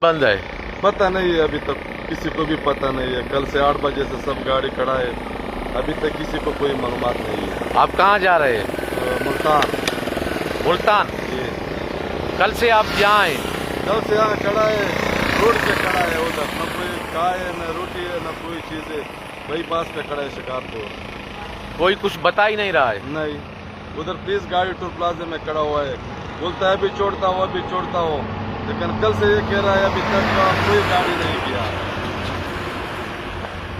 बंद है? पता नहीं है, अभी तक किसी को भी पता नहीं है। कल से 8 बजे से सब गाड़ी खड़ा है, अभी तक किसी को कोई मालूमात नहीं है। आप कहाँ जा रहे हैं? मुल्तान। मुल्तान? ये कल से आप यहाँ आए? कल से यहाँ खड़ा है, रोड पे खड़ा है, उधर न कोई चाय है, न रोटी है, न कोई चीज़ है, वही पास पे खड़ा है शिकारपुर। कोई कुछ बता ही नहीं रहा है? नहीं, उधर 30 गाड़ी टोल प्लाजा में खड़ा हुआ है, बोलता है अभी छोड़ता हूँ, अभी छोड़ता हूँ, लेकिन कल से ये कह रहा है अभी तक कोई गाड़ी नहीं किया।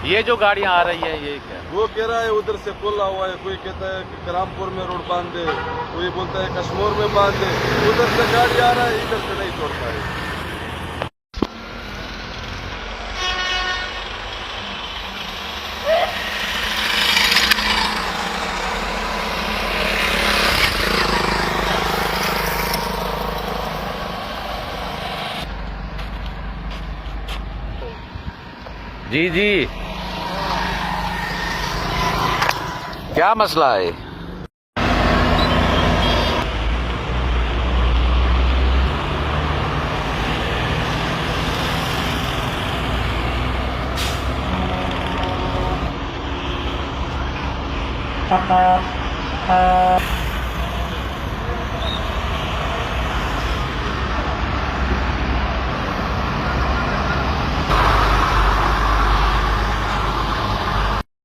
ये जो गाड़ियाँ आ रही हैं ये क्या? वो कह रहा है उधर से खुला हुआ है, कोई कहता है कि रामपुर में रोड बांध दे, कोई बोलता है कश्मीर में बांध दे, उधर से गाड़ी आ रहा है, इधर से नहीं छोड़ता है। जी जी, क्या मसला है?